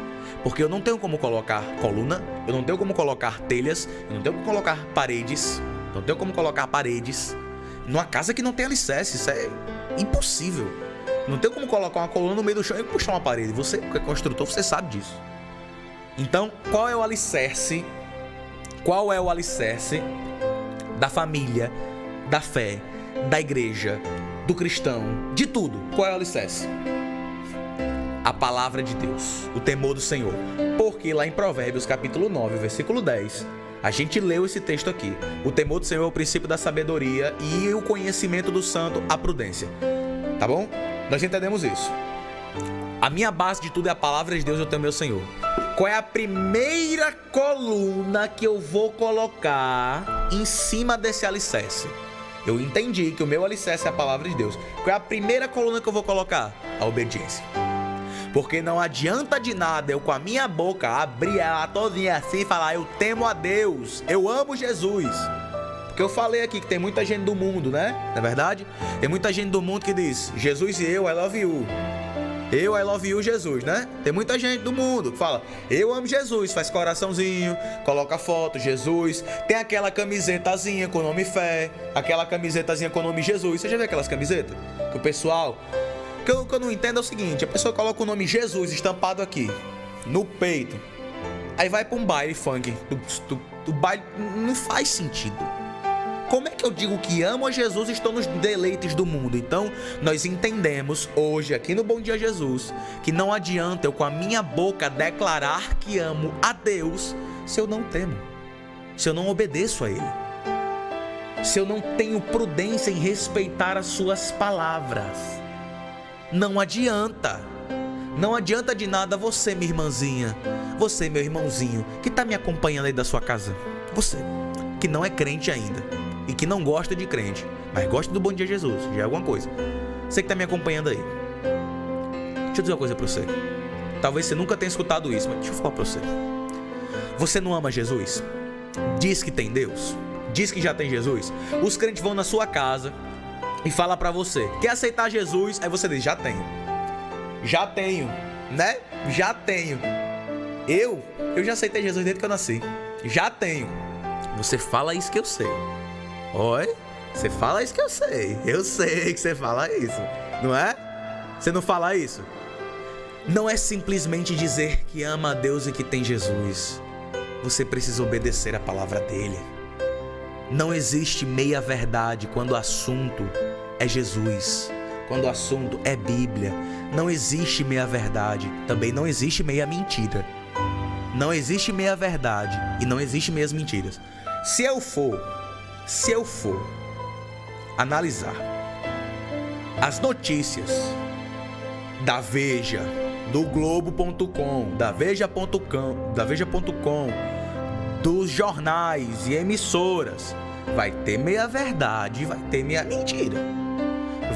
Porque eu não tenho como colocar coluna, eu não tenho como colocar telhas, eu não tenho como colocar paredes, numa casa que não tem alicerce. Isso é impossível. Não tenho como colocar uma coluna no meio do chão e puxar uma parede. Você que é construtor, você sabe disso. Então, qual é o alicerce? Qual é o alicerce da família, da fé, da igreja, do cristão, de tudo? Qual é o alicerce? A palavra de Deus, o temor do Senhor. Porque lá em Provérbios capítulo 9, versículo 10, a gente leu esse texto aqui. O temor do Senhor é o princípio da sabedoria e o conhecimento do santo, a prudência. Tá bom? Nós entendemos isso. A minha base de tudo é a palavra de Deus, eu tenho meu Senhor. Qual é a primeira coluna que eu vou colocar em cima desse alicerce? Eu entendi que o meu alicerce é a palavra de Deus. Qual é a primeira coluna que eu vou colocar? A obediência. Porque não adianta de nada eu com a minha boca abrir ela todinha assim e falar: eu temo a Deus, eu amo Jesus. Porque eu falei aqui que tem muita gente do mundo, né? Não é verdade? Tem muita gente do mundo que diz: Jesus e eu, I love you. Eu, I love you, Jesus, né? Tem muita gente do mundo que fala: eu amo Jesus, faz coraçãozinho, coloca foto, Jesus. Tem aquela camisetazinha com o nome fé, aquela camisetazinha com o nome Jesus. Você já viu aquelas camisetas? Que o pessoal... O que eu não entendo é o seguinte: a pessoa coloca o nome Jesus estampado aqui, no peito. Aí vai pra um baile funk. O baile não faz sentido. Como é que eu digo que amo a Jesus e estou nos deleites do mundo? Então, nós entendemos hoje aqui no Bom Dia Jesus que não adianta eu com a minha boca declarar que amo a Deus se eu não temo, se eu não obedeço a Ele, se eu não tenho prudência em respeitar as suas palavras. Não adianta. Não adianta de nada você, minha irmãzinha, você, meu irmãozinho, que está me acompanhando aí da sua casa, você, que não é crente ainda e que não gosta de crente, mas gosta do Bom Dia Jesus, já é alguma coisa. Você que está me acompanhando aí, deixa eu dizer uma coisa para você. Talvez você nunca tenha escutado isso, mas deixa eu falar para você. Você não ama Jesus? Diz que tem Deus? Diz que já tem Jesus? Os crentes vão na sua casa e falam para você: quer aceitar Jesus? Aí você diz: já tenho, né? Já tenho. Eu já aceitei Jesus desde que eu nasci. Já tenho. Você fala isso que eu sei. Oi? Você fala isso que eu sei. Eu sei que você fala isso, não é? Você não fala isso? Não é simplesmente dizer que ama a Deus e que tem Jesus. Você precisa obedecer a palavra dele. Não existe meia verdade quando o assunto é Jesus, quando o assunto é Bíblia. Não existe meia verdade, também não existe meia mentira. Não existe meia verdade e não existe meias mentiras. Se eu for analisar as notícias da Veja, do Globo.com, da Veja.com, dos jornais e emissoras, vai ter meia verdade, vai ter meia mentira.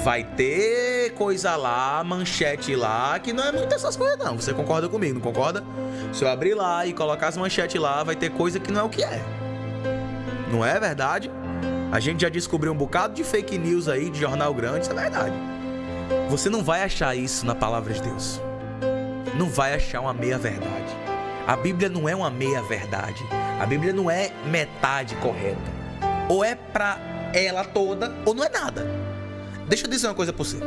Vai ter coisa lá, manchete lá, que não é muito essas coisas não. Você concorda comigo, não concorda? Se eu abrir lá e colocar as manchetes lá, vai ter coisa que não é o que é. Não é verdade? A gente já descobriu um bocado de fake news aí, de jornal grande, isso é verdade. Você não vai achar isso na palavra de Deus. Não vai achar uma meia verdade. A Bíblia não é uma meia verdade. A Bíblia não é metade correta. Ou é pra ela toda, ou não é nada. Deixa eu dizer uma coisa pra você.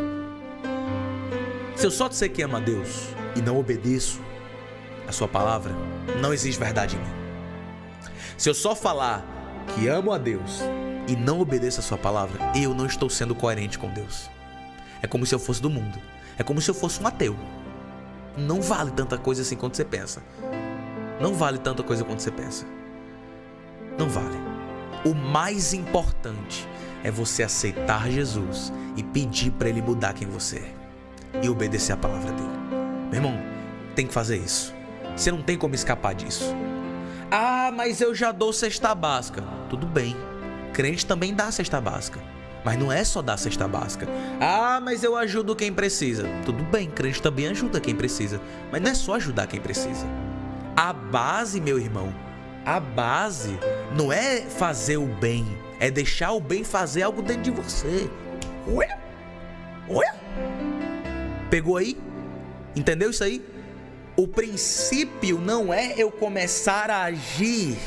Se eu só disser que amo a Deus e não obedeço a sua palavra, não existe verdade em mim. Se eu só falar que amo a Deus e não obedeço a sua palavra, eu não estou sendo coerente com Deus. É como se eu fosse do mundo. É como se eu fosse um ateu. Não vale tanta coisa assim quanto você pensa. Não vale tanta coisa quanto você pensa. Não vale. O mais importante é você aceitar Jesus e pedir para Ele mudar quem você é. E obedecer a palavra dele. Meu irmão, tem que fazer isso. Você não tem como escapar disso. Ah, mas eu já dou cesta básica. Tudo bem. Crente também dá cesta básica. Mas não é só dar cesta básica. Ah, mas eu ajudo quem precisa. Tudo bem, crente também ajuda quem precisa. Mas não é só ajudar quem precisa. A base, meu irmão, a base não é fazer o bem. É deixar o bem fazer algo dentro de você. Ué? Pegou aí? Entendeu isso aí? O princípio não é eu começar a agir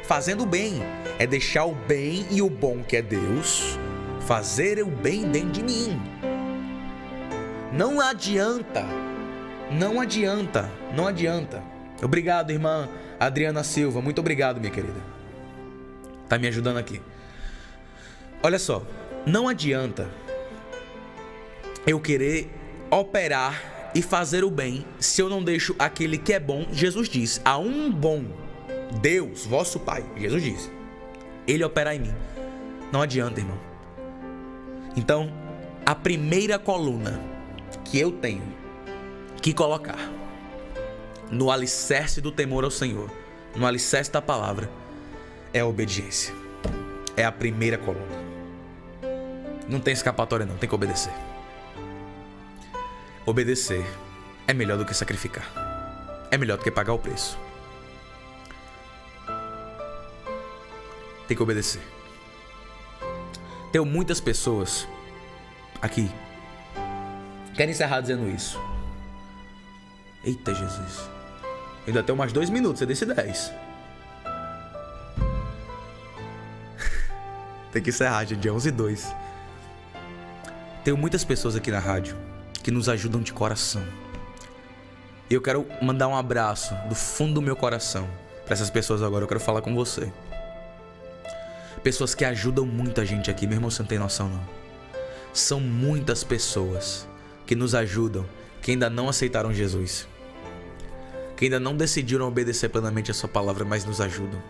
fazendo o bem. É deixar o bem e o bom que é Deus fazer o bem dentro de mim. Não adianta. Obrigado, irmã Adriana Silva. Muito obrigado, minha querida. Tá me ajudando aqui. Olha só. Não adianta eu querer operar e fazer o bem se eu não deixo aquele que é bom. Jesus diz: há um bom Deus, vosso Pai. Jesus diz. Ele opera em mim. Não adianta, irmão. Então, a primeira coluna que eu tenho que colocar no alicerce do temor ao Senhor, no alicerce da palavra, é a obediência. É a primeira coluna. Não tem escapatória não, tem que obedecer. Obedecer é melhor do que sacrificar. É melhor do que pagar o preço. Tem que obedecer. Tenho muitas pessoas aqui. Quero encerrar dizendo isso. Eita Jesus. Ainda tenho mais 2 minutos, você disse 10. Tem que encerrar, gente, é 11h02. Tenho muitas pessoas aqui na rádio que nos ajudam de coração. E eu quero mandar um abraço do fundo do meu coração para essas pessoas agora. Eu quero falar com você. Pessoas que ajudam muita gente aqui, meu irmão, você não tem noção não. São muitas pessoas que nos ajudam, que ainda não aceitaram Jesus, que ainda não decidiram obedecer plenamente a sua palavra, mas nos ajudam.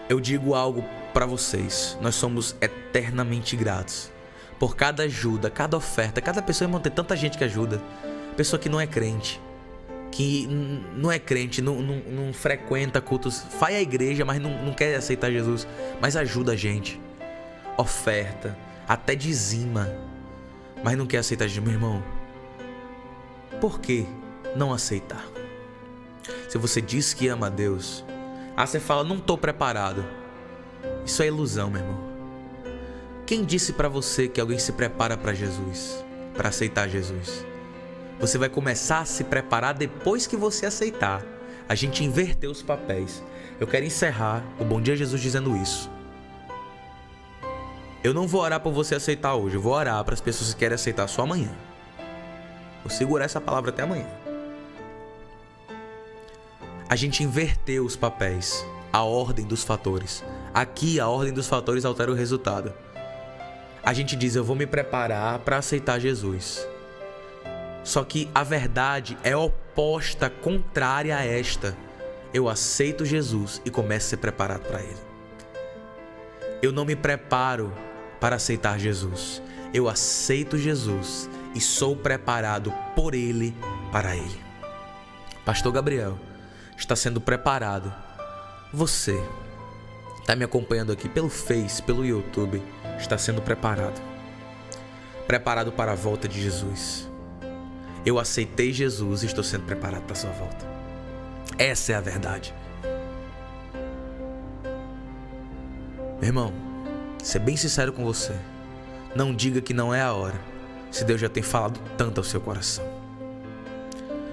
Eu digo algo para vocês, nós somos eternamente gratos por cada ajuda, cada oferta, cada pessoa. Irmão, tem tanta gente que ajuda, pessoa que não é crente, não frequenta cultos, vai à igreja, mas não quer aceitar Jesus, mas ajuda a gente, oferta, até dizima, mas não quer aceitar Jesus. Meu irmão, por que não aceitar? Se você diz que ama a Deus, você fala, não estou preparado. Isso é ilusão, meu irmão. Quem disse para você que alguém se prepara para Jesus, para aceitar Jesus? Você vai começar a se preparar depois que você aceitar. A gente inverteu os papéis. Eu quero encerrar o Bom Dia Jesus dizendo isso. Eu não vou orar por você aceitar hoje. Eu vou orar para as pessoas que querem aceitar só amanhã. Vou segurar essa palavra até amanhã. A gente inverteu os papéis. A ordem dos fatores. Aqui a ordem dos fatores altera o resultado. A gente diz, eu vou me preparar para aceitar Jesus. Só que a verdade é oposta, contrária a esta. Eu aceito Jesus e começo a ser preparado para Ele. Eu não me preparo para aceitar Jesus. Eu aceito Jesus e sou preparado por Ele para Ele. Pastor Gabriel está sendo preparado. Você está me acompanhando aqui pelo Face, pelo YouTube, está sendo preparado. Preparado para a volta de Jesus. Eu aceitei Jesus e estou sendo preparado para a sua volta. Essa é a verdade. Meu irmão, ser bem sincero com você. Não diga que não é a hora, se Deus já tem falado tanto ao seu coração.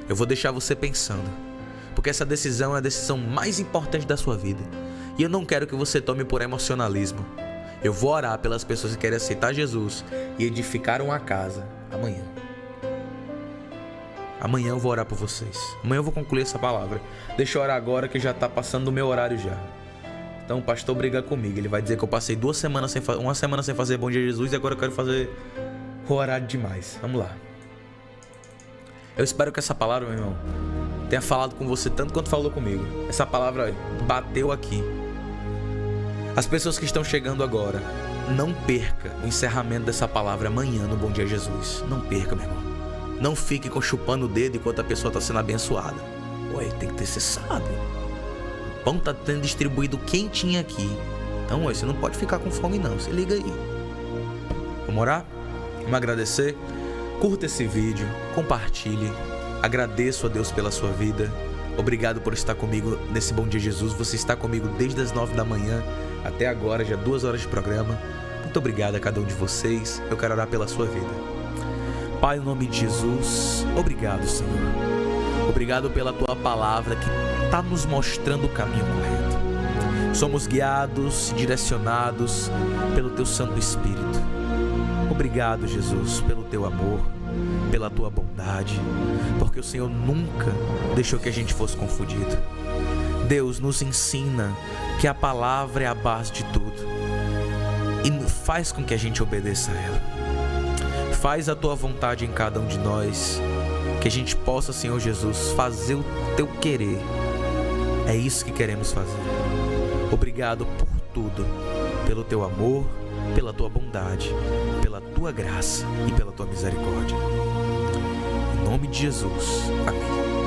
Eu vou deixar você pensando, porque essa decisão é a decisão mais importante da sua vida. E eu não quero que você tome por emocionalismo. Eu vou orar pelas pessoas que querem aceitar Jesus e edificar uma casa amanhã. Amanhã eu vou orar por vocês. Amanhã eu vou concluir essa palavra. Deixa eu orar agora que já tá passando do meu horário já. Então o pastor briga comigo. Ele vai dizer que eu passei uma semana sem fazer Bom Dia Jesus e agora eu quero fazer o horário demais. Vamos lá. Eu espero que essa palavra, meu irmão, tenha falado com você tanto quanto falou comigo. Essa palavra bateu aqui. As pessoas que estão chegando agora, não perca o encerramento dessa palavra amanhã no Bom Dia Jesus. Não perca, meu irmão. Não fique chupando o dedo enquanto a pessoa está sendo abençoada. Ué, tem que ter, você sabe. O pão está sendo distribuído quentinho aqui. Então, ué, você não pode ficar com fome não. Se liga aí. Vamos orar? Vamos agradecer? Curta esse vídeo, compartilhe. Agradeço a Deus pela sua vida. Obrigado por estar comigo nesse Bom Dia Jesus. Você está comigo desde as 9 da manhã até agora, já 2 horas de programa. Muito obrigado a cada um de vocês. Eu quero orar pela sua vida. Pai, em nome de Jesus, obrigado, Senhor. Obrigado pela tua palavra que está nos mostrando o caminho correto. Somos guiados, direcionados pelo teu Santo Espírito. Obrigado, Jesus, pelo teu amor, pela tua bondade, porque o Senhor nunca deixou que a gente fosse confundido. Deus, nos ensina que a palavra é a base de tudo e faz com que a gente obedeça a ela. Faz a tua vontade em cada um de nós, que a gente possa, Senhor Jesus, fazer o teu querer. É isso que queremos fazer. Obrigado por tudo, pelo teu amor, pela tua bondade, pela tua graça e pela tua misericórdia. Em nome de Jesus. Amém.